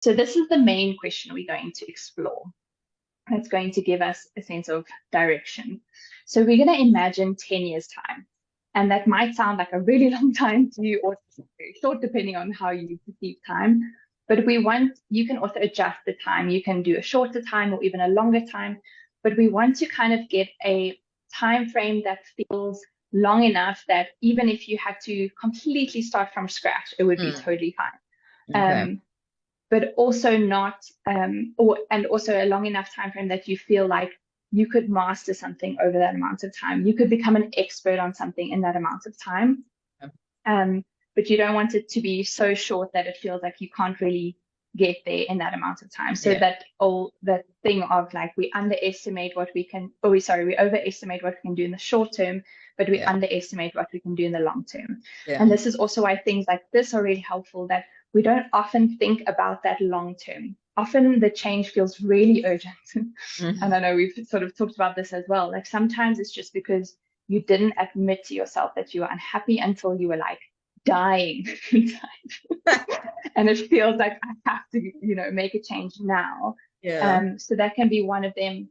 So this is the main question we're going to explore. That's going to give us a sense of direction. So we're going to imagine 10 years time. And that might sound like a really long time to you, or very short, depending on how you perceive time. But you can also adjust the time. You can do a shorter time or even a longer time. But we want to kind of get a time frame that feels long enough that even if you had to completely start from scratch, it would be totally fine. Okay. But also not, and also a long enough time frame that you feel like you could master something over that amount of time. You could become an expert on something in that amount of time. But you don't want it to be so short that it feels like you can't really get there in that amount of time. So that thing of like we overestimate what we can do in the short term, but we underestimate what we can do in the long term. And this is also why things like this are really helpful, that we don't often think about that long term. Often the change feels really urgent. And I know we've sort of talked about this as well. Like sometimes it's just because you didn't admit to yourself that you were unhappy until you were like dying inside. And it feels like I have to, make a change now. So that can be one of them.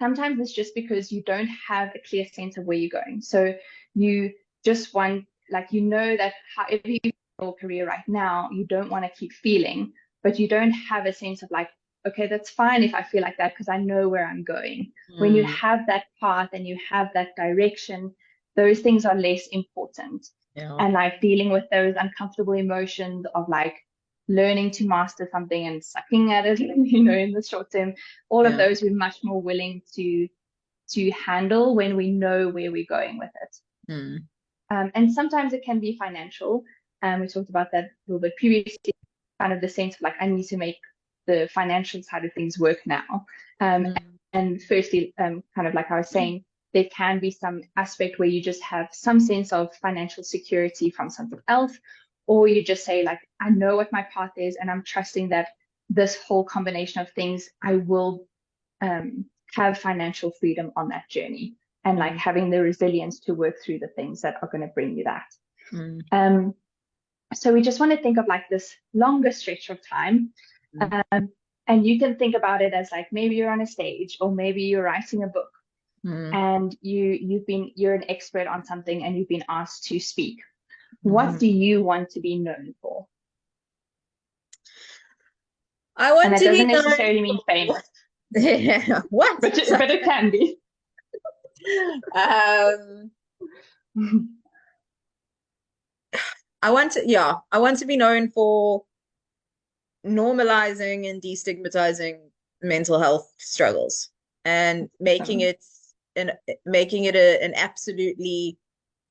Sometimes it's just because you don't have a clear sense of where you're going. So you just want, like, that however you feel your career right now, you don't want to keep feeling, but you don't have a sense of like, okay, that's fine if I feel like that because I know where I'm going. When you have that path and you have that direction, those things are less important. And like dealing with those uncomfortable emotions of like learning to master something and sucking at it, in the short term, all of those we're much more willing to handle when we know where we're going with it. And sometimes it can be financial. We talked about that a little bit previously, kind of the sense of like, I need to make the financial side of things work now. And firstly, kind of like I was saying, there can be some aspect where you just have some sense of financial security from something else, or you just say like, I know what my path is and I'm trusting that this whole combination of things, I will have financial freedom on that journey, and like having the resilience to work through the things that are going to bring you that. So we just want to think of like this longer stretch of time. And you can think about it as like maybe you're on a stage, or maybe you're writing a book, and you're an expert on something and you've been asked to speak. What do you want to be known for? I want and that to be doesn't necessarily mean famous. What? But it can be. I want to be known for normalizing and destigmatizing mental health struggles and making it an absolutely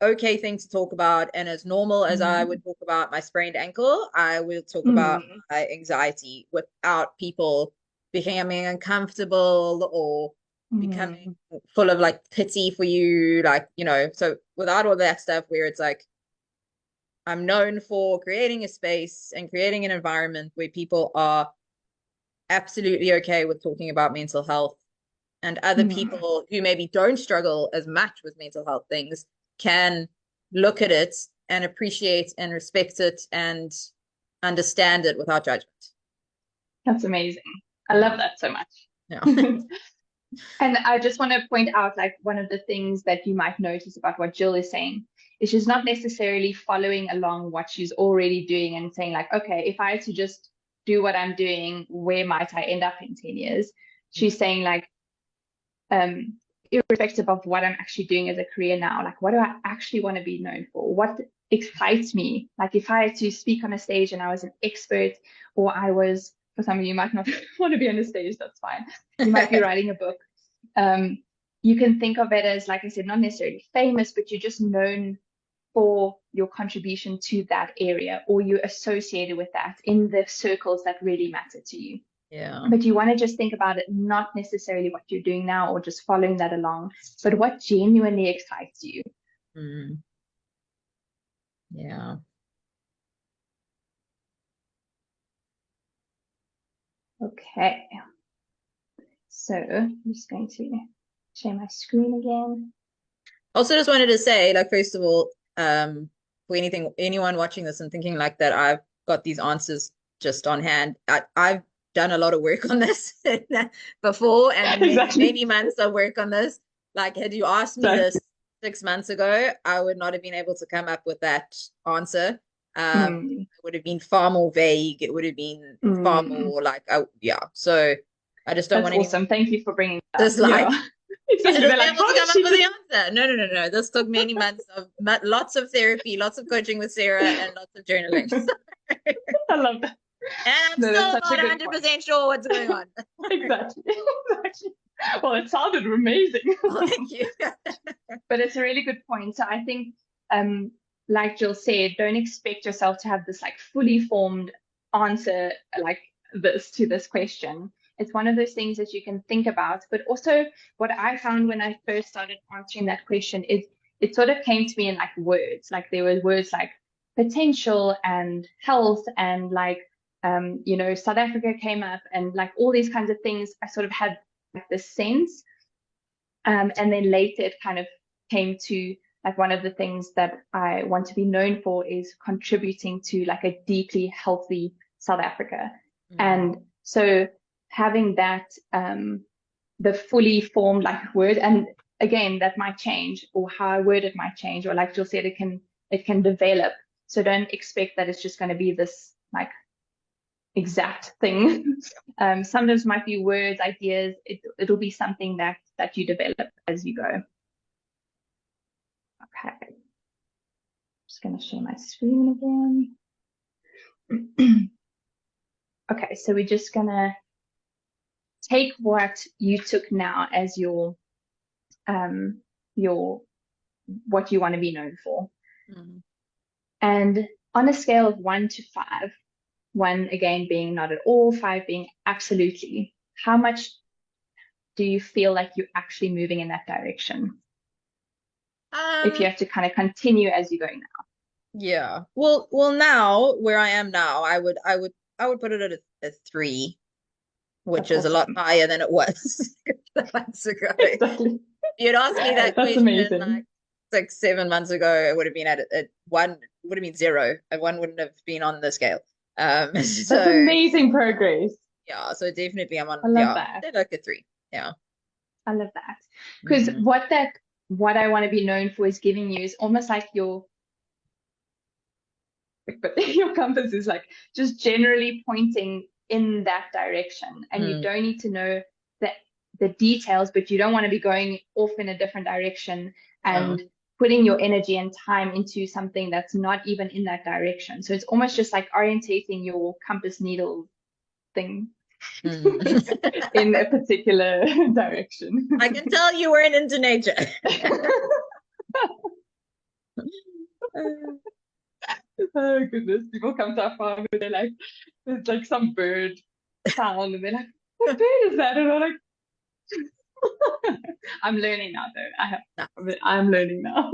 okay thing to talk about. And as normal as I would talk about my sprained ankle, I will talk about my anxiety without people becoming uncomfortable or becoming full of like pity for you, like, so without all that stuff where it's like, I'm known for creating a space and creating an environment where people are absolutely okay with talking about mental health, and other people who maybe don't struggle as much with mental health things can look at it and appreciate and respect it and understand it without judgment. That's amazing. I love that so much. Yeah. And I just want to point out, like, one of the things that you might notice about what Jill is saying is she's not necessarily following along what she's already doing and saying like, okay, if I had to just do what I'm doing, where might I end up in 10 years? She's saying like, irrespective of what I'm actually doing as a career now, like, what do I actually want to be known for? What excites me? Like, if I had to speak on a stage and I was an expert, or I was, for some of you might not want to be on a stage, that's fine. You might be writing a book. You can think of it as, like I said, not necessarily famous, but you're just known for your contribution to that area, or you're associated with that in the circles that really matter to you. But you want to just think about it, not necessarily what you're doing now or just following that along, but what genuinely excites you. Okay. So I'm just going to share my screen again. Also, just wanted to say, like, first of all, for anyone watching this and thinking like that, I've got these answers just on hand. I've done a lot of work on this before, and Exactly. many months of work on this. Like, had you asked me this 6 months ago, I would not have been able to come up with that answer. It would have been far more vague. It would have been far more like, oh yeah. So I just don't That's want awesome. Thank you for bringing that this up. like Exactly. just They're be like, able how to did come up she with the answer. No. This took many months of lots of therapy, lots of coaching with Sarah, and lots of journaling. I love that. And I'm No, still that's such not a good 100% point. sure what's going on. Exactly. Exactly. Well, it sounded amazing. Oh, thank you. But it's a really good point. So I think, like Jill said, don't expect yourself to have this like fully formed answer like this to this question. It's one of those things that you can think about. But also, what I found when I first started answering that question is it sort of came to me in like words. Like there were words like potential and health and like South Africa came up and like all these kinds of things. I sort of had like this sense. And then later it kind of came to like one of the things that I want to be known for is contributing to like a deeply healthy South Africa. And so having that, the fully formed like word, and again, that might change, or how I word it might change, or like Jill said, it can develop. So don't expect that it's just going to be this like exact thing. Sometimes might be words, ideas. It'll be something that you develop as you go. Okay. Just going to share my screen again. Okay, so we're just going to take what you took now as your what you want to be known for. And on a scale of 1 to 5, 1 again being not at all, 5 being absolutely, how much do you feel like you're actually moving in that direction? If you have to kind of continue as you're going now. Yeah. Well, now where I am now, I would put it at a 3, which is a lot higher than it was months ago. Exactly. You'd asked me that question amazing. like 6, 7 months ago, it would have been at 1, would have been 0. 1 wouldn't have been on the scale. That's amazing progress. Yeah, so definitely I'm on. I love that. Like a 3. Yeah. I love that. Because what I want to be known for is giving you is almost like your compass is like just generally pointing in that direction. And you don't need to know the details, but you don't want to be going off in a different direction and putting your energy and time into something that's not even in that direction. So it's almost just like orientating your compass needle thing in a particular direction. I can tell you weren't into nature. Oh goodness, people come to our farm and they're like, there's like some bird sound, and they're like, what bird is that? And I'm like, I'm learning now though. I'm learning now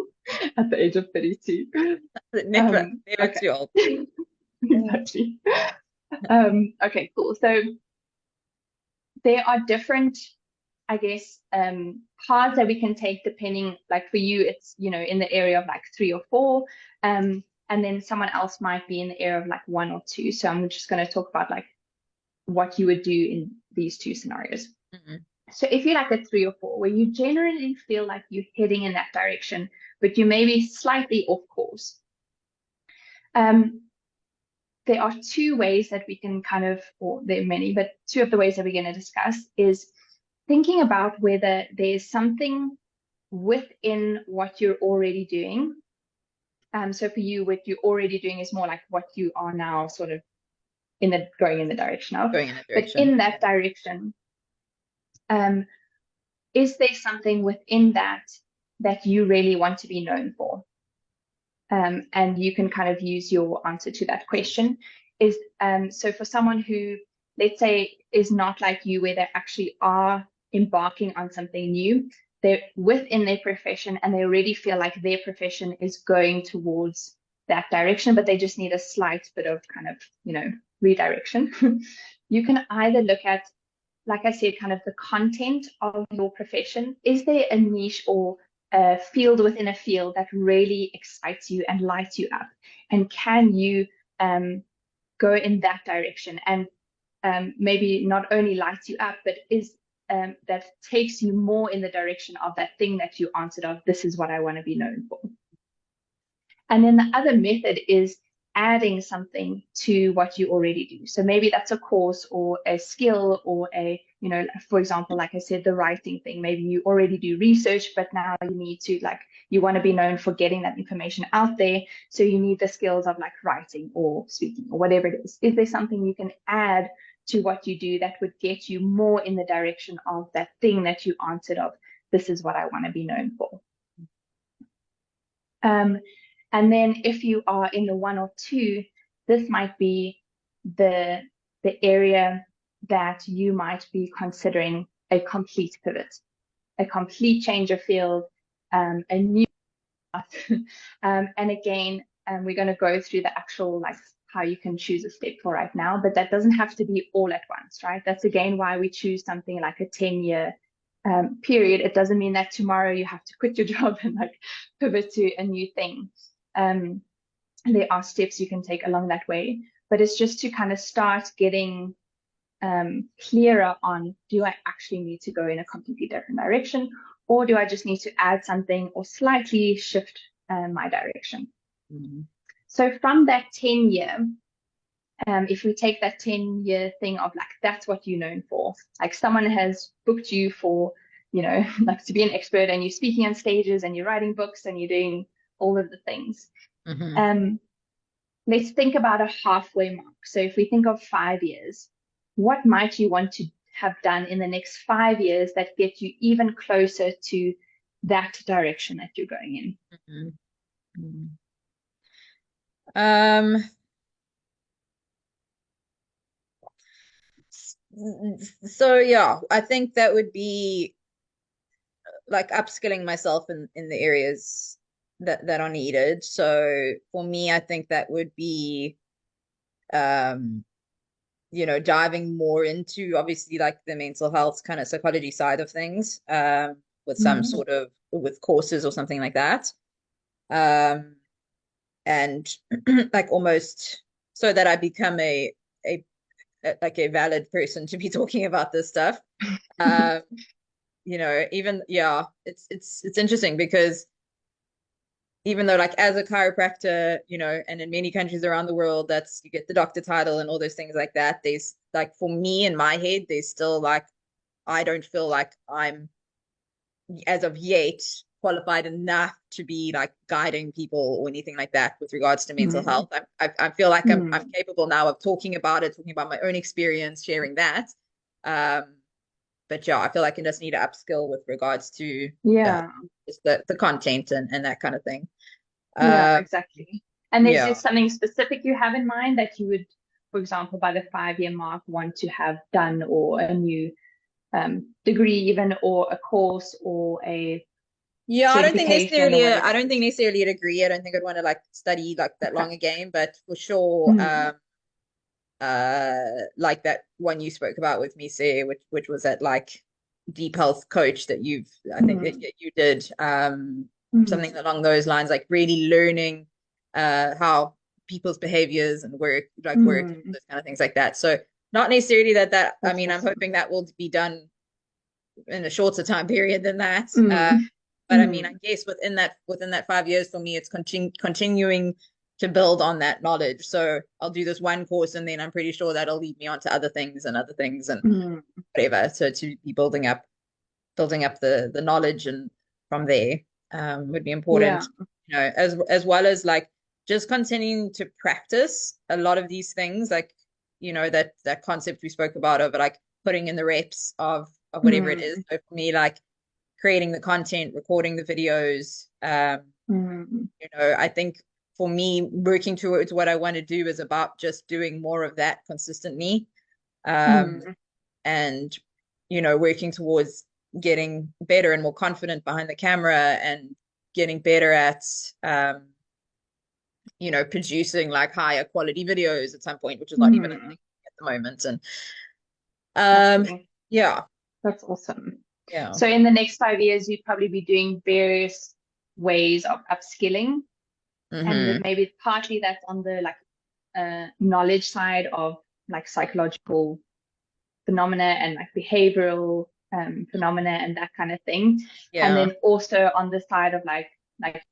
at the age of 32. Never too old. Exactly. Okay, cool. So there are different, I guess, paths that we can take depending, like for you, it's, in the area of like 3 or 4. And then someone else might be in the area of like 1 or 2. So I'm just going to talk about like what you would do in these 2 scenarios. So if you're like a 3 or 4, where you generally feel like you're heading in that direction, but you may be slightly off course, there are 2 ways that we can kind of, or there are many, but 2 of the ways that we're going to discuss is thinking about whether there's something within what you're already doing. So for you, what you're already doing is more like what you are now sort of going in the direction of. But in that direction, is there something within that you really want to be known for? And you can kind of use your answer to that question. So for someone who, let's say, is not like you, where they actually are embarking on something new, they're within their profession and they already feel like their profession is going towards that direction, but they just need a slight bit of kind of, redirection. You can either look at, like I said, kind of the content of your profession. Is there a niche or a field within a field that really excites you and lights you up? And can you go in that direction, and maybe not only lights you up, but is that takes you more in the direction of that thing that you answered of, this is what I want to be known for. And then the other method is adding something to what you already do. So maybe that's a course or a skill or a, you know, for example, like I said, the writing thing. Maybe you already do research, but now you need to, like, you want to be known for getting that information out there. So you need the skills of like writing or speaking or whatever it is. Is there something you can add to what you do that would get you more in the direction of that thing that you answered of, this is what I want to be known for? And then if you are in the 1 or 2, this might be the area that you might be considering a complete pivot, a complete change of field, a new path. And again, we're going to go through the actual, like, how you can choose a step for right now, but that doesn't have to be all at once, right? That's again why we choose something like a 10-year period. It doesn't mean that tomorrow you have to quit your job and like pivot to a new thing. There are steps you can take along that way, but it's just to kind of start getting clearer on, do I actually need to go in a completely different direction, or do I just need to add something or slightly shift my direction? Mm-hmm. So from that 10-year, if we take that 10-year thing of like, that's what you're known for, like someone has booked you for, you know, like to be an expert, and you're speaking on stages and you're writing books and you're doing all of the things. Mm-hmm. Let's think about a halfway mark. So if we think of 5 years, what might you want to have done in the next 5 years that get you even closer to that direction that you're going in? Mm-hmm. Mm-hmm. So yeah, I think that would be like upskilling myself in the areas that are needed. So for me, I think that would be you know, diving more into obviously like the mental health kind of psychology side of things, with some sort of with courses or something like that. And like almost so that I become a like a valid person to be talking about this stuff. You know, even yeah, it's interesting because even though like as a chiropractor, you know, and in many countries around the world, that's you get the doctor title and all those things like that. There's like for me in my head, there's still like I don't feel like I'm as of yet qualified enough to be like guiding people or anything like that with regards to mental health. I feel like I'm capable now of talking about it, talking about my own experience, sharing that. But yeah, I feel like I just need to upskill with regards to just the content and that kind of thing. Yeah, exactly. And is there Yeah. something specific you have in mind that you would, for example, by the 5-year mark, want to have done, or a new degree even, or a course, or a Yeah, certification, or whatever I it don't think is? necessarily a degree. I don't think I'd want to like study like that Okay. long again, but for sure, like that one you spoke about with me, say, which was that like deep health coach that I think that you did, something along those lines, like really learning how people's behaviors and work those kind of things like that. So not necessarily that I That's mean, I'm awesome. hoping that will be done in a shorter time period than that. But I mean, I guess within that 5 years for me, it's continuing to build on that knowledge. So I'll do this one course, and then I'm pretty sure that'll lead me on to other things and whatever. So to be building up the knowledge, and from there would be important. Yeah. You know, as well as like just continuing to practice a lot of these things, like you know that concept we spoke about of like putting in the reps of whatever it is. So for me, like creating the content, recording the videos. You know, I think for me, working towards what I want to do is about just doing more of that consistently. And, you know, working towards getting better and more confident behind the camera, and getting better at, you know, producing like higher quality videos at some point, which is not even a thing at the moment. And yeah. That's awesome. Yeah. So in the next 5 years, you'd probably be doing various ways of upskilling. And maybe partly that's on the like knowledge side of like psychological phenomena and like behavioral phenomena and that kind of thing. Yeah. And then also on the side of like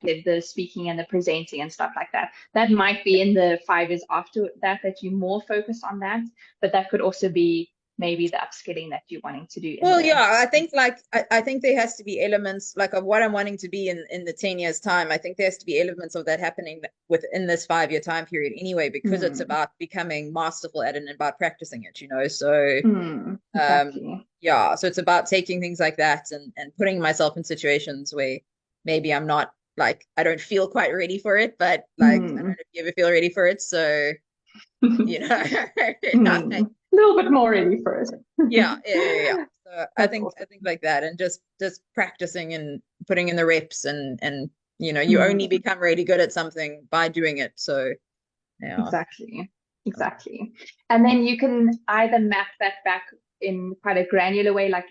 the speaking and the presenting and stuff like that. That might be in the 5 years after that you more focus on that, but that could also be maybe the upskilling that you're wanting to do. Well, yeah, I think like I think there has to be elements like of what I'm wanting to be in the 10 years time. I think there has to be elements of that happening within this 5-year time period anyway, because it's about becoming masterful at it and about practicing it, you know. So exactly. Yeah, so it's about taking things like that and putting myself in situations where maybe I'm not like I don't feel quite ready for it, but like I don't know if you ever feel ready for it. So you know, a little bit more ready for it. yeah. So I think like that, and just practicing and putting in the reps, and you know, you only become really good at something by doing it. So yeah, exactly. And then you can either map that back in quite a granular way, like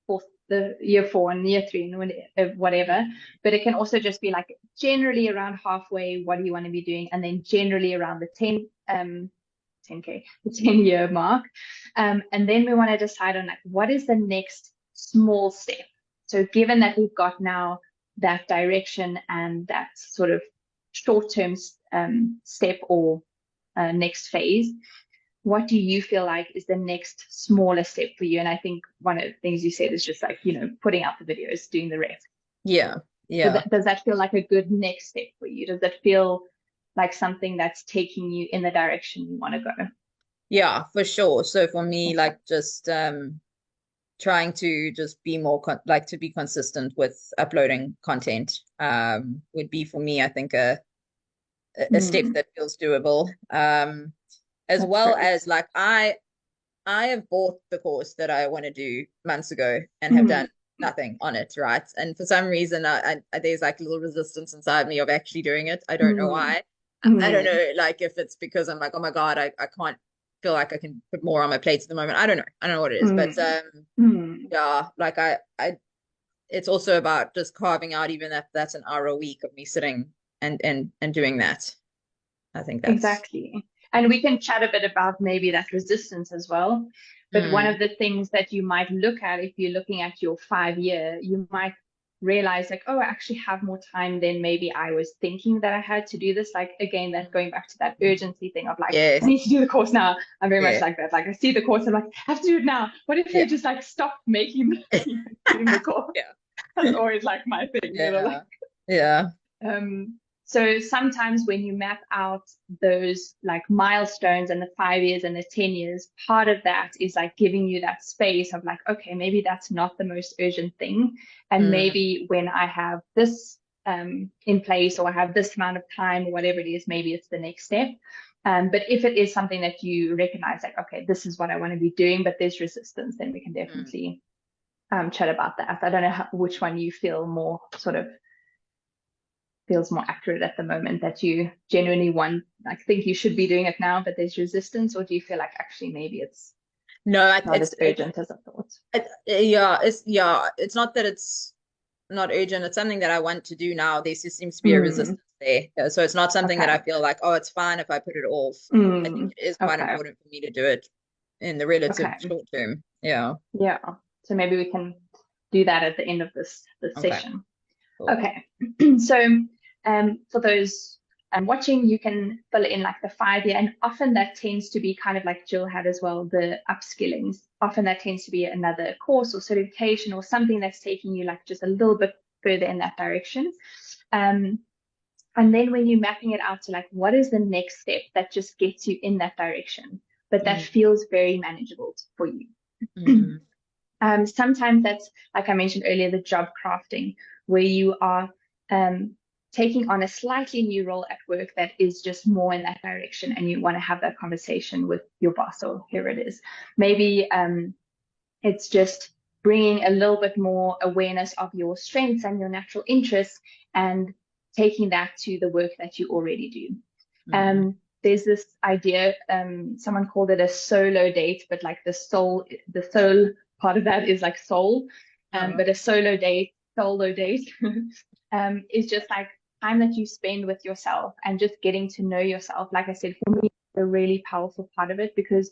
for the year 4 and year 3 and whatever, but it can also just be like generally around halfway, what do you want to be doing, and then generally around the 10-year mark. And then we want to decide on like what is the next small step. So given that we've got now that direction and that sort of short-term step or next phase, what do you feel like is the next smaller step for you? And I think one of the things you said is just like, you know, putting out the videos, doing the rest. Yeah. Does that feel like a good next step for you? Does that feel like something that's taking you in the direction you want to go? Yeah, for sure. So for me, like just trying to just be more to be consistent with uploading content would be for me, I think a step that feels doable. As well as like I have bought the course that I want to do months ago and have done nothing on it, right? And for some reason, there's like a little resistance inside me of actually doing it. I don't know why. I don't know, like if it's because I'm like, oh my God, I can't feel like I can put more on my plate at the moment. I don't know what it is, but yeah, like I it's also about just carving out, even if that's an hour a week of me sitting and doing that. I think that's exactly. And we can chat a bit about maybe that resistance as well. But one of the things that you might look at if you're looking at your 5-year, you might realize like, oh, I actually have more time than maybe I was thinking that I had to do this. Like, again, that going back to that urgency thing of like, I need to do the course now. I'm very much like that. Like I see the course, I'm like, I have to do it now. What if they just like stop making doing the course? That's always like my thing. You know, like, so sometimes when you map out those like milestones and the 5 years and the 10 years, part of that is like giving you that space of like, okay, maybe that's not the most urgent thing. And maybe when I have this in place, or I have this amount of time or whatever it is, maybe it's the next step. But if it is something that you recognize like, okay, this is what I want to be doing, but there's resistance, then we can definitely chat about that. I don't know which one you feel more sort of feels more accurate at the moment, that you genuinely want, like think you should be doing it now, but there's resistance, or do you feel like actually maybe it's not as urgent as I thought? It's not that it's not urgent. It's something that I want to do now. There just seems to be a resistance there. So it's not something that I feel like, oh, it's fine if I put it off. I think it is quite important for me to do it in the relative short term. Yeah. So maybe we can do that at the end of this session. Cool. Okay. So for those watching, you can fill in like the 5-year, and often that tends to be kind of like Jill had as well, the upskillings. Often that tends to be another course or certification or something that's taking you like just a little bit further in that direction. And then when you're mapping it out to like, what is the next step that just gets you in that direction, but that feels very manageable for you. Sometimes that's, like I mentioned earlier, the job crafting, where you are taking on a slightly new role at work that is just more in that direction, and you want to have that conversation with your boss or whoever it is. Maybe it's just bringing a little bit more awareness of your strengths and your natural interests and taking that to the work that you already do. There's this idea, someone called it a solo date, but like the soul part of that is like soul, but a solo date is just like time that you spend with yourself and just getting to know yourself. Like I said, for me, a really powerful part of it, because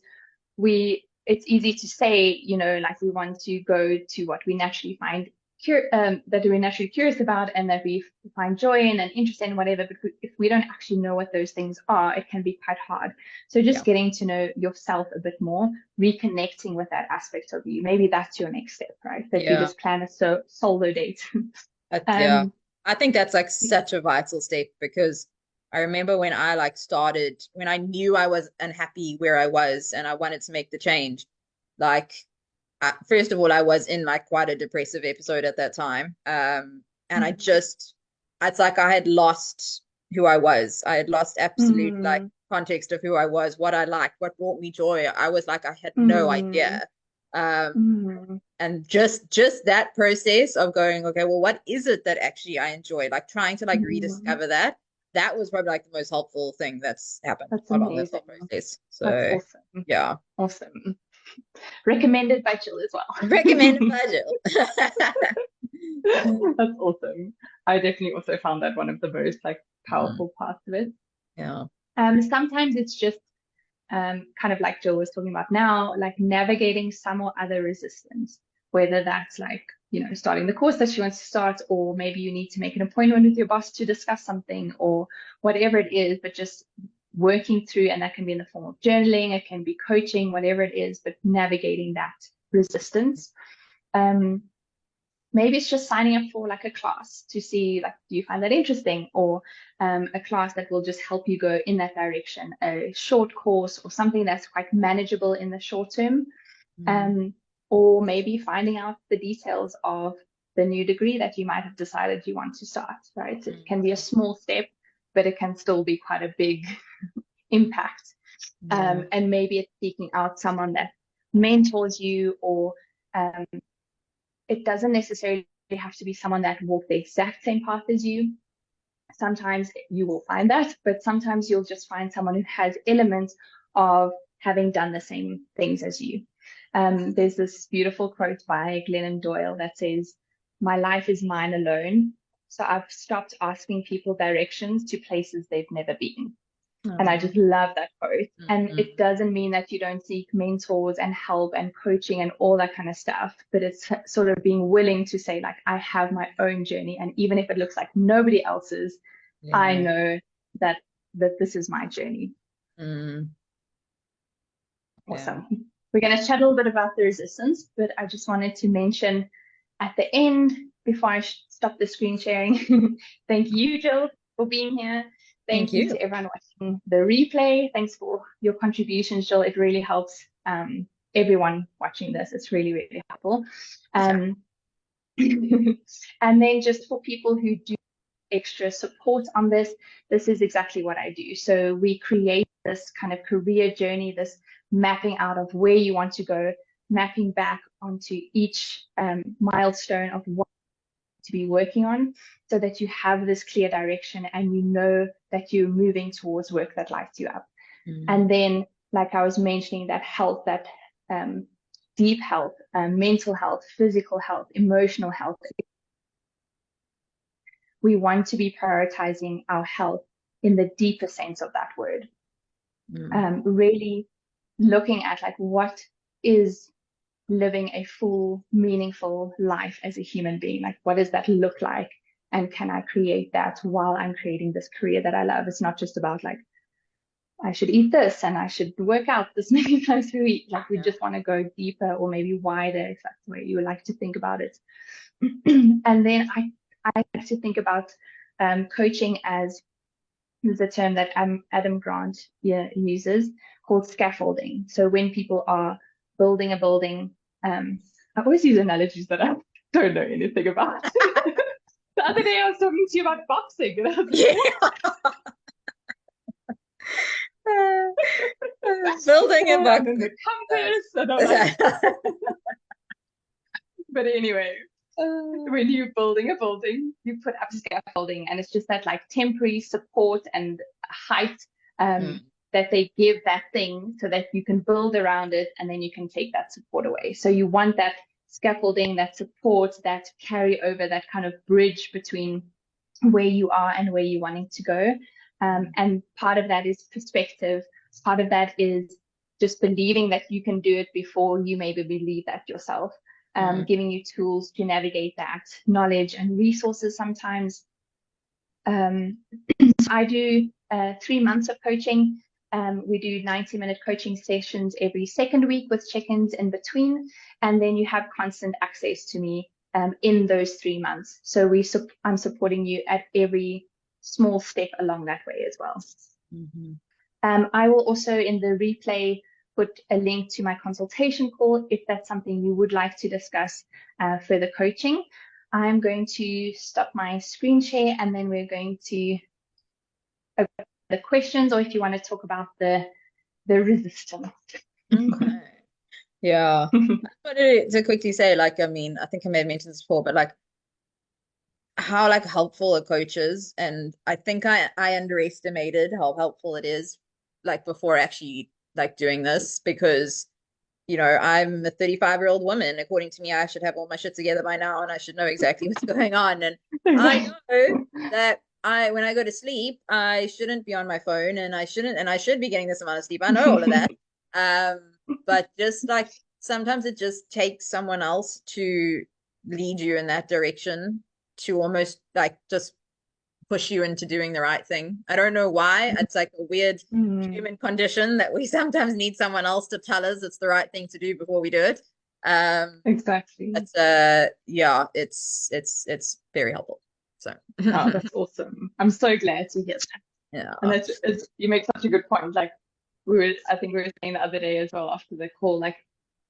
it's easy to say, you know, like we want to go to what we naturally find that we're naturally curious about and that we find joy in and interest in, whatever. But if we don't actually know what those things are, it can be quite hard. So just getting to know yourself a bit more, reconnecting with that aspect of you. Maybe that's your next step, right? That you just plan a solo date. Yeah, I think that's like such a vital step, because I remember when I like started, when I knew I was unhappy where I was and I wanted to make the change, like first of all, I was in like quite a depressive episode at that time. And I just, it's like I had lost who I was. I had lost absolute like context of who I was, what I liked, what brought me joy. I was like, I had no idea. And just that process of going, okay, well, what is it that actually I enjoy? Like trying to like rediscover that was probably like the most helpful thing that's happened along this whole process. So that's awesome. Yeah. Awesome. Recommended by Jill as well. Recommended by Jill. That's awesome. I definitely also found that one of the most like powerful parts of it. Yeah. Sometimes it's just kind of like Jill was talking about now, like navigating some or other resistance, whether that's like, you know, starting the course that she wants to start, or maybe you need to make an appointment with your boss to discuss something, or whatever it is, but just working through, and that can be in the form of journaling, it can be coaching, whatever it is, but navigating that resistance. Maybe it's just signing up for like a class to see, like, do you find that interesting, or a class that will just help you go in that direction, a short course or something that's quite manageable in the short term. Or maybe finding out the details of the new degree that you might have decided you want to start, right? It can be a small step, but it can still be quite a big impact. And maybe it's seeking out someone that mentors you, or it doesn't necessarily have to be someone that walked the exact same path as you. Sometimes you will find that, but sometimes you'll just find someone who has elements of having done the same things as you. There's this beautiful quote by Glennon Doyle that says, "My life is mine alone, so I've stopped asking people directions to places they've never been." And I just love that quote. And it doesn't mean that you don't seek mentors and help and coaching and all that kind of stuff, but it's sort of being willing to say, like, I have my own journey, and even if it looks like nobody else's, I know that this is my journey. Awesome. We're going to chat a little bit about the resistance, but I just wanted to mention at the end, before I stop the screen sharing, thank you, Jill, for being here. Thank you to everyone watching the replay. Thanks for your contributions, Jill. It really helps everyone watching this. It's really, really helpful. And then just for people who do extra support on this, this is exactly what I do. So we create this kind of career journey, this mapping out of where you want to go, mapping back onto each milestone of what to be working on, so that you have this clear direction and you know that you're moving towards work that lights you up. And then, like I was mentioning, that health, that deep health, mental health, physical health, emotional health. We want to be prioritizing our health in the deeper sense of that word. Really looking at, like, what is living a full, meaningful life as a human being? Like, what does that look like? And can I create that while I'm creating this career that I love? It's not just about, like, I should eat this and I should work out this many times a week. Like, we just want to go deeper, or maybe wider, if that's the way you would like to think about it. And then I like to think about coaching as the term that Adam Grant uses, called scaffolding. So when people are building a building, I always use analogies that I don't know anything about. The other day I was talking to you about boxing, and I was building a box, and the compass, and I'm like, but anyway, when you're building a building, you put up scaffolding, and it's just that, like, temporary support and height that they give that thing, so that you can build around it, and then you can take that support away. So you want that scaffolding, that support, that carry over, that kind of bridge between where you are and where you're wanting to go. And part of that is perspective part of that is just believing that you can do it before you maybe believe that yourself, giving you tools to navigate that, knowledge and resources sometimes. I do 3 months of coaching. We do 90-minute coaching sessions every second week with check-ins in between. And then you have constant access to me in those 3 months. So I'm supporting you at every small step along that way as well. I will also in the replay put a link to my consultation call if that's something you would like to discuss further coaching. I'm going to stop my screen share and then we're going to open the questions, or if you want to talk about the resistance. Okay. Yeah. I wanted to quickly say, like, I mean, I think I may have mentioned this before, but like how like helpful a coach is. And I think I underestimated how helpful it is, like before actually like doing this, because you know, I'm a 35-year-old woman. According to me, I should have all my shit together by now and I should know exactly what's going on. And I know that when I go to sleep, I shouldn't be on my phone and I should be getting this amount of sleep. I know all of that. But just like sometimes it just takes someone else to lead you in that direction, to almost like just push you into doing the right thing. I don't know why. It's like a weird human condition that we sometimes need someone else to tell us it's the right thing to do before we do it. Exactly. It's yeah, it's very helpful. So oh, that's awesome. I'm so glad to hear that. yeah. And you make such a good point. Like I think we were saying the other day as well after the call, like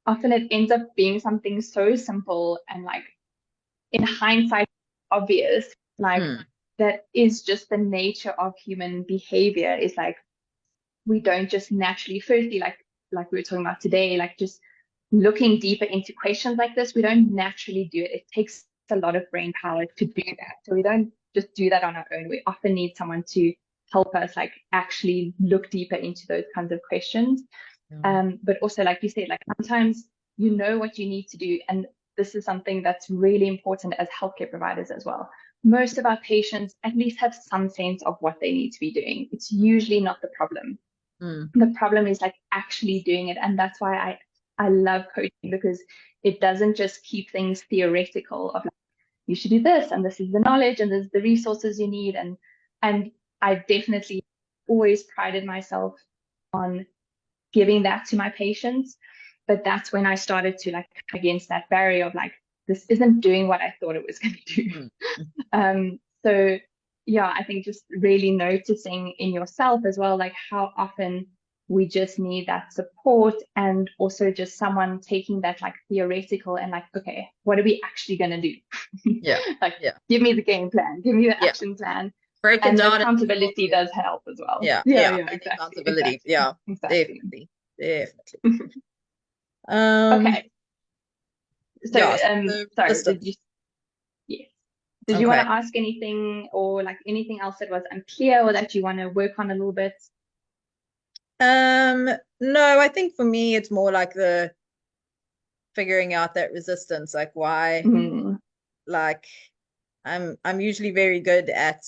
often it ends up being something so simple and like in hindsight obvious, like that is just the nature of human behavior, is like we don't just naturally, firstly, like we were talking about today, like just looking deeper into questions like this, we don't naturally do it. It takes a lot of brain power to do that. So we don't just do that on our own. We often need someone to help us like actually look deeper into those kinds of questions. But also, like you said, like sometimes you know what you need to do. And this is something that's really important as healthcare providers as well. Most of our patients at least have some sense of what they need to be doing. It's usually not the problem. The problem is like actually doing it. And that's why I love coaching, because it doesn't just keep things theoretical of like, you should do this and this is the knowledge and this is the resources you need. And I definitely always prided myself on giving that to my patients. But that's when I started to like against that barrier of like, this isn't doing what I thought it was going to do. So yeah, I think just really noticing in yourself as well, like how often we just need that support, and also just someone taking that like theoretical and like, okay, what are we actually going to do? Like, give me the game plan, give me the action plan. Break it down. Accountability does help as well. Exactly. Accountability. Exactly. Definitely. Okay. So, sorry, did you want to ask anything, or like anything else that was unclear or that you want to work on a little bit? No, I think for me it's more like the figuring out that resistance, like why, like I'm usually very good at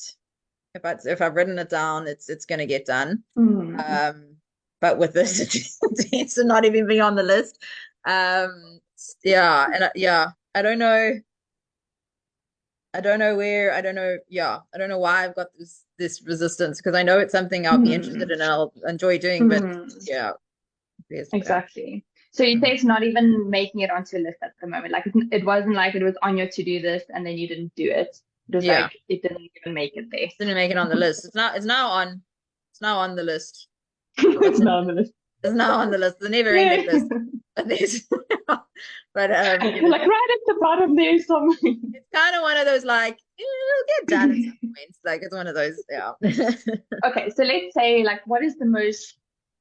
if I've written it down, it's gonna get done. But with this, it's not even being on the list. I don't know. I don't know why I've got this resistance, because I know it's something I'll be interested in and I'll enjoy doing, but exactly. So you say it's not even making it onto a list at the moment. Like it wasn't like it was on your to-do list and then you didn't do it. It was like it didn't even make it there. It didn't make it on the list. It's now on the list. It's now on the list. It's now on the list. The never-ending list. But like right at the bottom there somewhere. It's kind of one of those like it'll get done at some points. Like it's one of those, Okay, so let's say like what is the most,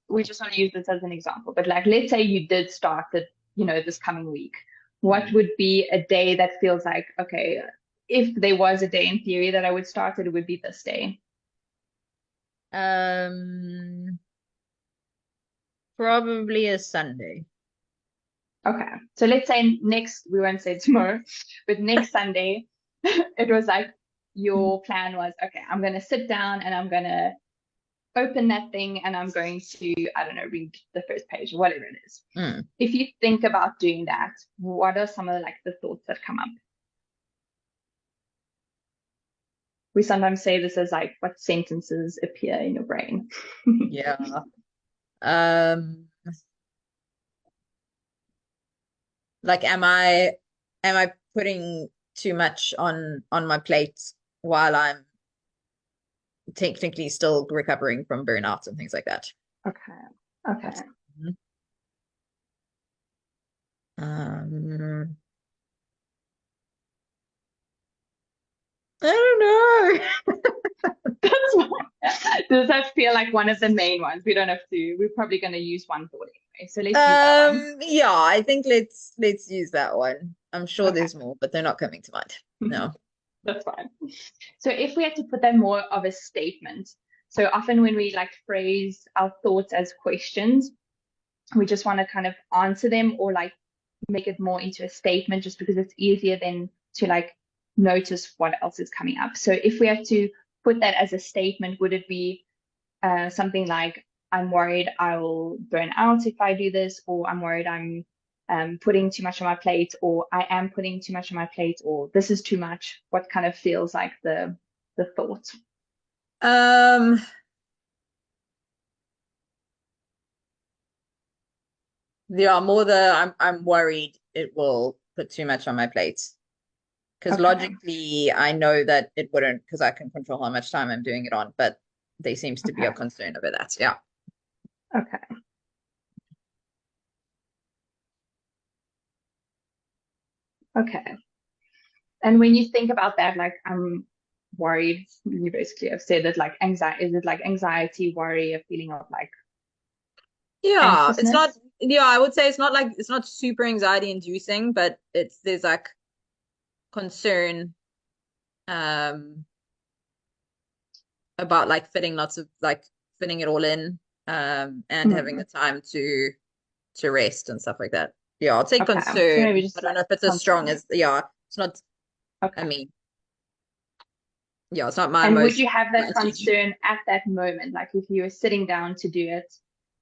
we just want to use this as an example, but like let's say you did start it, this coming week. What would be a day that feels like, okay, if there was a day in theory that I would start it would be this day? Probably a Sunday. Okay, so let's say we won't say tomorrow, but next Sunday, it was like your plan was, okay, I'm going to sit down and I'm going to open that thing and I'm going to, I don't know, read the first page or whatever it is. Mm. If you think about doing that, what are some of like the thoughts that come up? We sometimes say this as like what sentences appear in your brain. Yeah. Like, am I putting too much on my plate while I'm technically still recovering from burnout and things like that? Okay. Um, I don't know. Does that feel like one of the main ones? We don't have to, we're probably going to use one thought anyway. So let's use that one. Yeah, I think let's use that one. I'm sure Okay. there's more, but they're not coming to mind. No. That's fine. So if we had to put that more of a statement, so often when we like phrase our thoughts as questions, we just want to kind of answer them or like make it more into a statement just because it's easier then to like notice what else is coming up. So if we had to put that as a statement, would it be something like, I'm worried I'll burn out if I do this, or I'm worried I'm putting too much on my plate, or I am putting too much on my plate, or this is too much? What kind of feels like the thought? Yeah, more the I'm worried it will put too much on my plate. Because Okay. logically, I know that it wouldn't, because I can control how much time I'm doing it on, but there seems to be a concern over that. Yeah. Okay. Okay. And when you think about that, like I'm worried, you basically have said that like anxiety, is it like anxiety, worry, a feeling of like Yeah, it's not, anxiousness? yeah, I would say it's not like, it's not super anxiety inducing, but there's like concern um about like fitting it all in and having the time to rest and stuff like that. Yeah, I'll say Okay. So maybe concern. I just don't like know if it's as strong concern. as, yeah, it's not, I Okay. mean, yeah, it's not my And would most, you have my that teaching. concern at that moment? Like if you were sitting down to do it,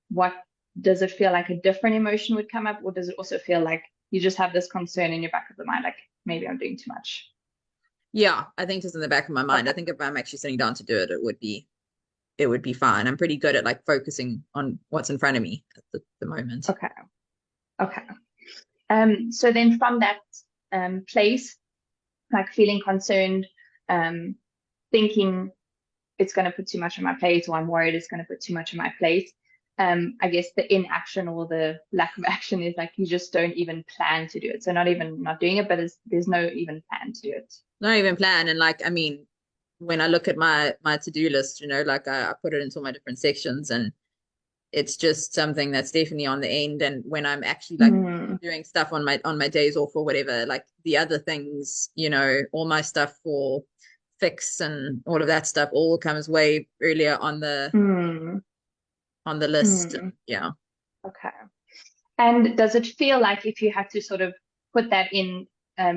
what does it feel like a different emotion would come up? Or does it also feel like you just have this concern in your back of the mind, like maybe I'm doing too much? Yeah, I think just in the back of my mind. I Okay. think if I'm actually sitting down to do it, it would be fine. I'm pretty good at like focusing on what's in front of me at the moment. Okay. Okay. So then from that place, like feeling concerned, um, thinking it's going to put too much on my plate, or I'm worried it's going to put too much on my plate. I guess the inaction or the lack of action is like you just don't even plan to do it. So not even not doing it, but there's no even plan to do it. Not even plan. And like, I mean, when I look at my to-do list, like I put it into my different sections and it's just something that's definitely on the end. And when I'm actually like Mm, doing stuff on my days off or whatever, like the other things, all my stuff for fix and all of that stuff all comes way earlier mm, on the list. mm. Yeah. Okay. And does it feel like if you had to sort of put that in,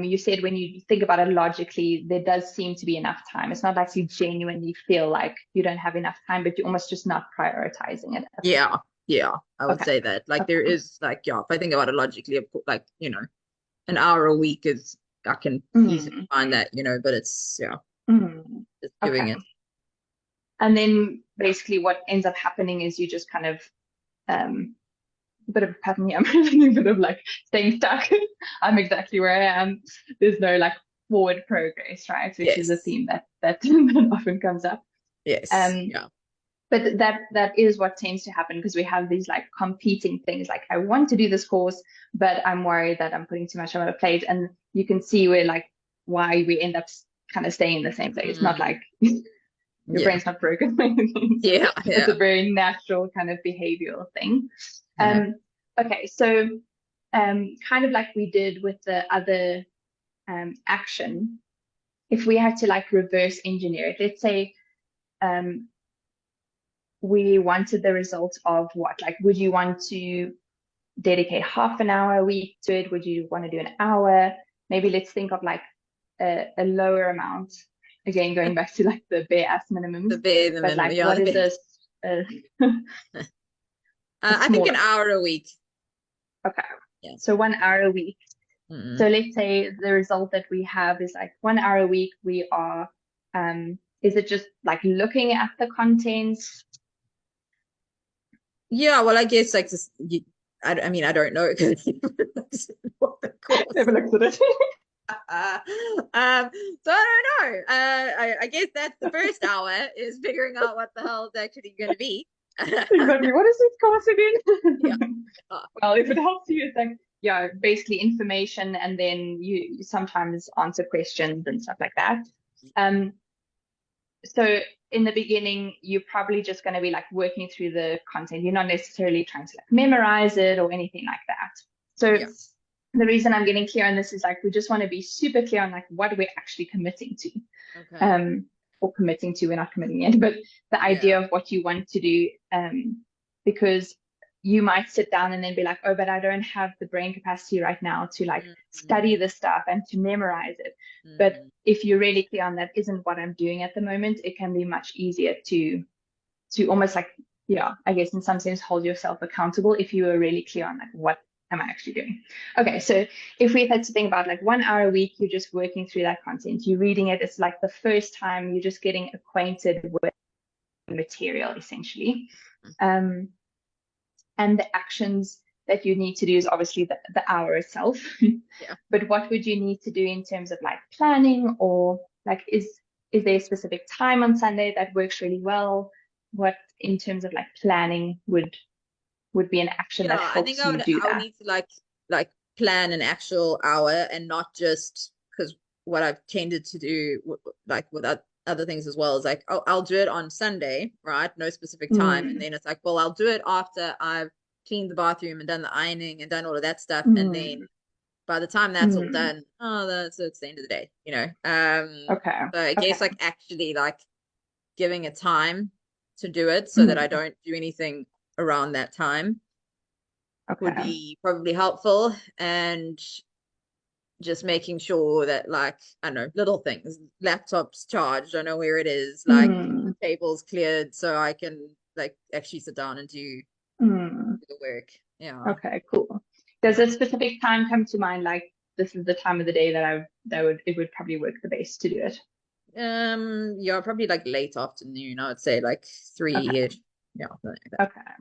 you said when you think about it logically, there does seem to be enough time. It's not like you genuinely feel like you don't have enough time, but you're almost just not prioritizing it at the Yeah. time. Yeah. I would Okay. say that. Like there Okay. is like, yeah, if I think about it logically, of course, like, an hour a week is I can easily Mm, find that, but it's yeah, mm. just Okay. doing it. And then basically what ends up happening is you just kind of a bit of a pattern here. I'm having a bit of like staying stuck. I'm exactly where I am. There's no like forward progress, right? Which is a Yes. theme that often comes up. Yes. Um, Yeah. but that is what tends to happen because we have these like competing things. Like I want to do this course, but I'm worried that I'm putting too much on my plate. And you can see where like why we end up kind of staying in the same place. Not like your Yeah. brain's not broken or anything. So Yeah. it's a Yeah. very natural kind of behavioral thing. Okay. Okay, so kind of like we did with the other action, if we had to like reverse engineer it, let's say um, we wanted the result of what? Like, would you want to dedicate half an hour a week to it? Would you want to do an hour? Maybe let's think of like a lower amount. Again, going back to like the bare ass minimums, The bare, the but minimum. like, Yeah, what the is bare. this? a I think an smaller? hour a week. Okay. Yeah. So 1 hour a week. So let's say the result that we have is like 1 hour a week, we are, is it just like looking at the contents? Yeah, well, I guess like just I mean, I don't know what the course. Never looked at it. So I don't know. I guess that's the first hour is figuring out what the hell it's actually going to be. Exactly. What is this course again? Yeah. Well, if it helps you, it's like, yeah, basically information, and then you sometimes answer questions and stuff like that. So in the beginning, you're probably just going to be like working through the content. You're not necessarily trying to like memorize it or anything like that. So Yeah. the reason I'm getting clear on this is like we just want to be super clear on like what we're actually committing to. Okay. Or committing to, we're not committing yet, but the idea of what you want to do, because you might sit down and then be like, oh, but I don't have the brain capacity right now to like study this stuff and to memorize it. But if you're really clear on that isn't what I'm doing at the moment, it can be much easier to almost like, yeah, I guess in some sense hold yourself accountable if you are really clear on like what am I actually doing. Okay, so if we had to think about like 1 hour a week, you're just working through that content, you're reading it, it's like the first time you're just getting acquainted with the material essentially. And the actions that you need to do is obviously the hour itself. Yeah. But what would you need to do in terms of like planning, or like is there a specific time on Sunday that works really well? What in terms of like planning would be an action that I think helps you do I would that? need to like plan an actual hour and not just because what I've tended to do like with other things as well is like, oh, I'll do it on Sunday, right? No specific time. And then it's like, well, I'll do it after I've cleaned the bathroom and done the ironing and done all of that stuff. And then by the time that's all done, so it's the end of the day, you know? Okay. So I guess Okay. like actually like giving a time to do it so that I don't do anything around that time would Okay. be probably helpful. And just making sure that like, I don't know, little things, laptops charged, I know where it is, like tables cleared so I can like actually sit down and do the work. Yeah. Okay, cool. Does a specific time come to mind, like this is the time of the day that it would probably work the best to do it? Yeah, probably like late afternoon, I would say like 3-ish. Yeah, something like that. Okay.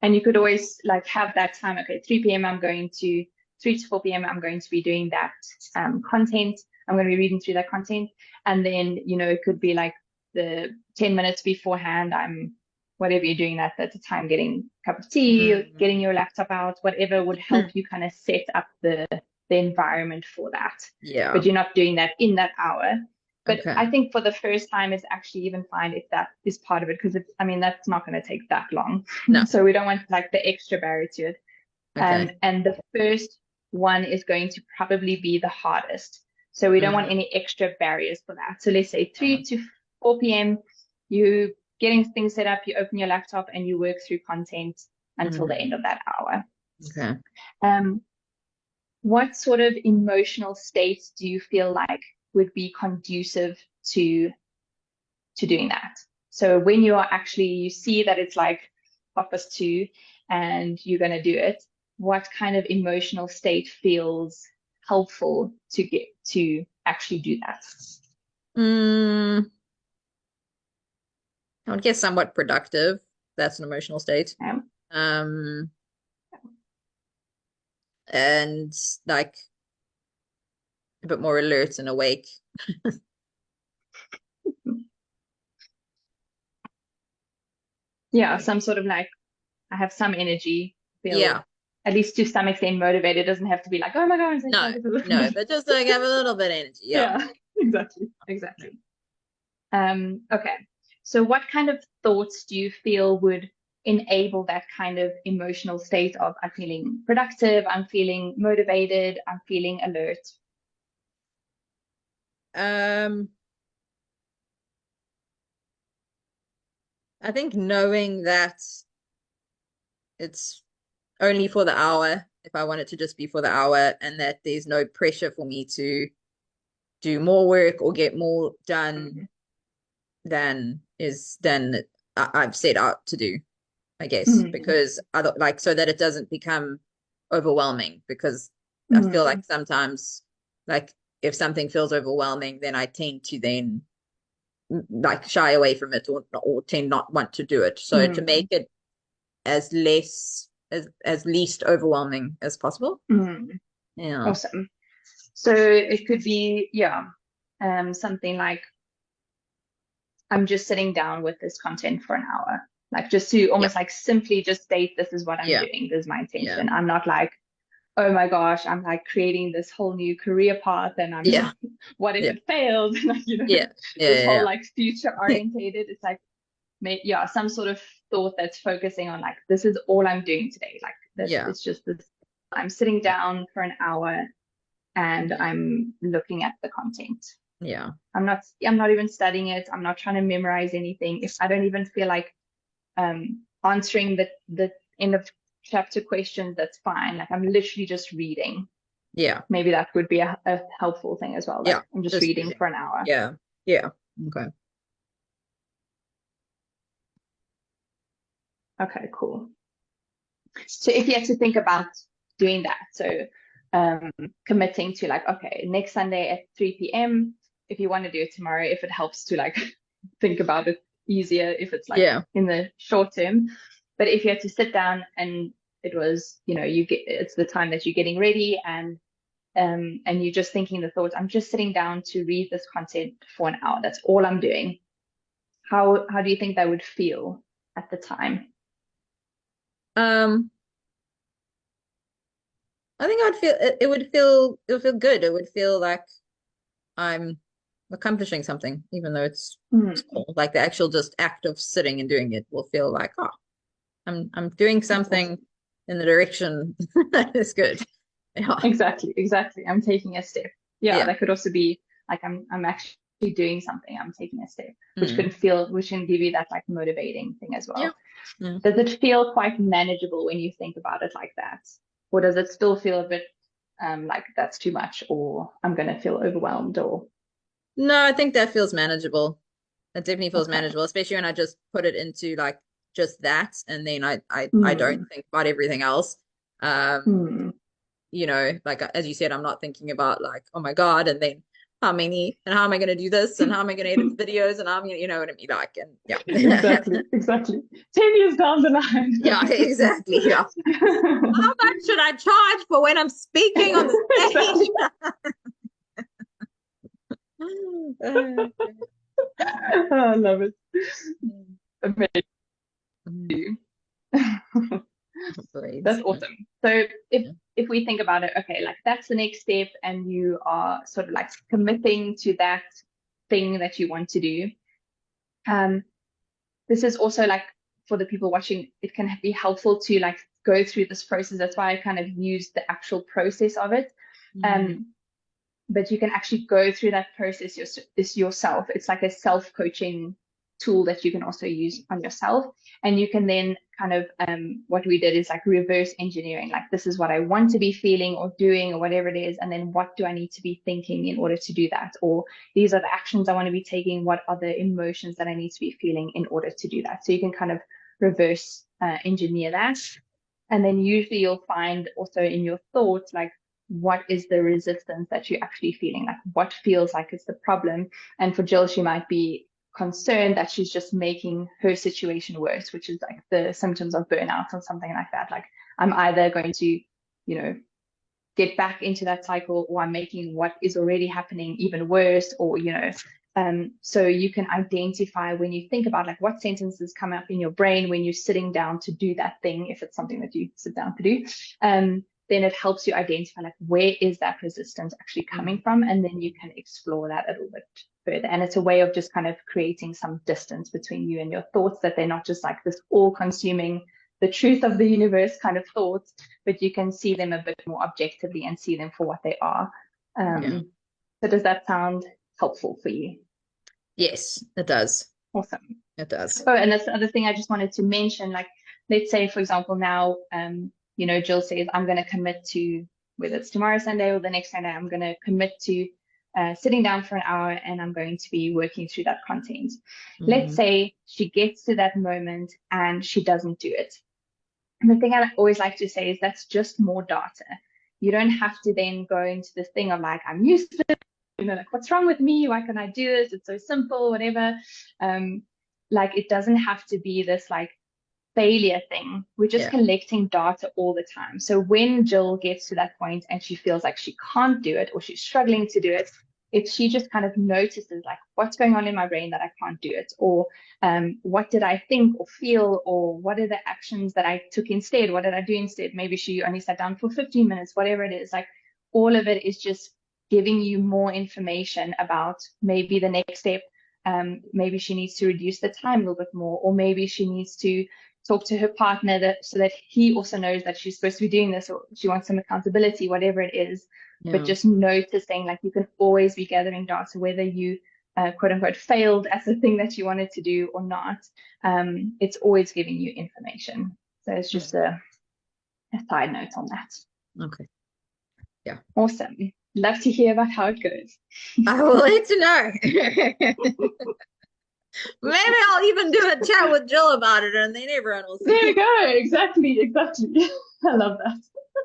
And you could always like have that time, okay, 3 p.m. 3 to 4 p.m. I'm going to be doing that content. I'm going to be reading through that content. And then, it could be like the 10 minutes beforehand, whatever you're doing at the time, getting a cup of tea, getting your laptop out, whatever would help you kind of set up the environment for that. Yeah. But you're not doing that in that hour. But Okay. I think for the first time, it's actually even fine if that is part of it, because that's not going to take that long. No. So we don't want like the extra barrier to it. Okay. And the first one is going to probably be the hardest. So we don't want any extra barriers for that. So let's say 3 to 4 p.m., you getting things set up, you open your laptop and you work through content until the end of that hour. Okay. What sort of emotional states do you feel like would be conducive to doing that? So when you see that it's like 2:30 and you're going to do it, what kind of emotional state feels helpful to get to actually do that? I would guess somewhat productive. That's an emotional state. Okay. And like a bit more alert and awake. Yeah, some sort of like I have some energy, feel at least to some extent motivated. It doesn't have to be like, oh my God, no, but just like have a little bit of energy. Yeah, exactly. Okay. So what kind of thoughts do you feel would enable that kind of emotional state of I'm feeling productive, I'm feeling motivated, I'm feeling alert? I think knowing that it's only for the hour, if I want it to just be for the hour, and that there's no pressure for me to do more work or get more done than I've set out to do, I guess, because like so that it doesn't become overwhelming, because I feel like sometimes, like if something feels overwhelming, then I tend to then like shy away from it, or tend not want to do it. So to make it as less as least overwhelming as possible. Yeah. Awesome. So it could be, something like, I'm just sitting down with this content for an hour, like just to almost like simply just state, this is what I'm doing, this is my intention. I'm not like, oh my gosh, I'm like creating this whole new career path, and I'm like, what if it fails? Like, this whole like future orientated. It's like, some sort of thought that's focusing on like, this is all I'm doing today. Like this, it's just this. I'm sitting down for an hour and I'm looking at the content. I'm not even studying it. I'm not trying to memorize anything. If I don't even feel like answering the end of chapter questions, that's fine. Like I'm literally just reading. Maybe that would be a helpful thing as well. Like I'm just reading for an hour. Okay, cool. So if you had to think about doing that, so committing to like, okay, next Sunday at 3 p.m. if you want to do it tomorrow, if it helps to like think about it easier, if it's like in the short term. But if you had to sit down and it was, it's the time that you're getting ready, and you're just thinking the thoughts, I'm just sitting down to read this content for an hour. That's all I'm doing. How do you think that would feel at the time? I think it would feel good. It would feel like I'm accomplishing something, even though it's cool. Like the actual just act of sitting and doing it will feel like, oh, I'm doing something in the direction that is good. Exactly. I'm taking a step. That could also be like, I'm actually doing something. I'm taking a step, which can give you that like motivating thing as well. Does it feel quite manageable when you think about it like that? Or does it still feel a bit like that's too much, or I'm going to feel overwhelmed? Or no, I think that feels manageable. It definitely feels manageable, especially when I just put it into like just that, and then I don't think about everything else. Like as you said, I'm not thinking about like, oh my God, and then how am I going to do this, and how am I going to edit videos, and I'm going to, you know what I mean? Like, and exactly. 10 years down the line. Exactly. How much should I charge for when I'm speaking on the stage? I love it. Amazing. That's awesome. So if we think about it, okay, like that's the next step, and you are sort of like committing to that thing that you want to do. This is also like, for the people watching, it can be helpful to like go through this process. That's why I kind of use the actual process of it. But you can actually go through that process yourself. It's like a self-coaching tool that you can also use on yourself. And you can then kind of, what we did is like reverse engineering. Like, this is what I want to be feeling or doing or whatever it is. And then what do I need to be thinking in order to do that? Or these are the actions I want to be taking. What are the emotions that I need to be feeling in order to do that? So you can kind of reverse engineer that. And then usually you'll find also in your thoughts, like, what is the resistance that you're actually feeling? Like, what feels like it's the problem? And for Jill, she might be concerned that she's just making her situation worse, which is like the symptoms of burnout or something like that. Like, I'm either going to, get back into that cycle, or I'm making what is already happening even worse, or, so you can identify when you think about like what sentences come up in your brain when you're sitting down to do that thing, if it's something that you sit down to do. Then it helps you identify like, where is that resistance actually coming from? And then you can explore that a little bit further. And it's a way of just kind of creating some distance between you and your thoughts, that they're not just like this all-consuming, the truth of the universe kind of thoughts, but you can see them a bit more objectively and see them for what they are. So does that sound helpful for you? Yes, it does. Awesome. It does. Oh, and that's the other thing I just wanted to mention. Like, let's say, for example, now, Jill says, I'm going to commit to, whether it's tomorrow Sunday or the next Sunday, I'm going to commit to sitting down for an hour and I'm going to be working through that content. Let's say she gets to that moment and she doesn't do it. And the thing I always like to say is that's just more data. You don't have to then go into this thing of like, I'm useless, like, what's wrong with me? Why can't I do this? It's so simple, whatever. Like, it doesn't have to be this like failure thing. We're just collecting data all the time. So when Jill gets to that point and she feels like she can't do it or she's struggling to do it, if she just kind of notices like what's going on in my brain that I can't do it, or what did I think or feel, or what are the actions that I took instead? What did I do instead? Maybe she only sat down for 15 minutes, whatever it is. Like all of it is just giving you more information about maybe the next step. Maybe she needs to reduce the time a little bit more, or maybe she needs to talk to her partner so that he also knows that she's supposed to be doing this, or she wants some accountability, whatever it is. But just noticing, like, you can always be gathering data, whether you quote unquote failed at the thing that you wanted to do or not. It's always giving you information. So it's just a side note on that. Okay. Yeah. Awesome. Love to hear about how it goes. I will let you know. Maybe I'll even do a chat with Jill about it, and then everyone will see. There you go. Exactly. I love that.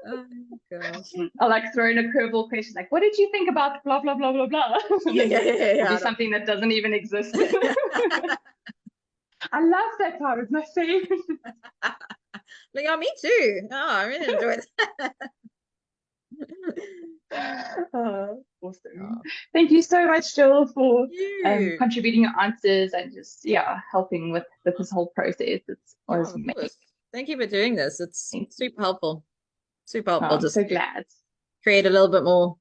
Oh gosh. I'll like throw in a curveball question like, what did you think about blah blah blah blah blah? Yeah. Something that doesn't even exist. I love that part. It's my favorite. Like, oh, me too. Oh, I really enjoyed that. Awesome. Oh. Thank you so much, Jill, for contributing your answers and just helping with this whole process. It's always amazing. Thank you for doing this. It's super helpful. Super helpful. I'm so glad. Create a little bit more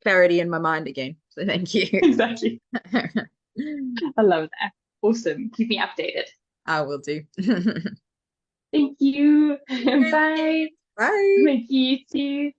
clarity in my mind again. So thank you. Exactly. I love that. Awesome. Keep me updated. I will do. Thank you. Bye. Bye. Thank you too.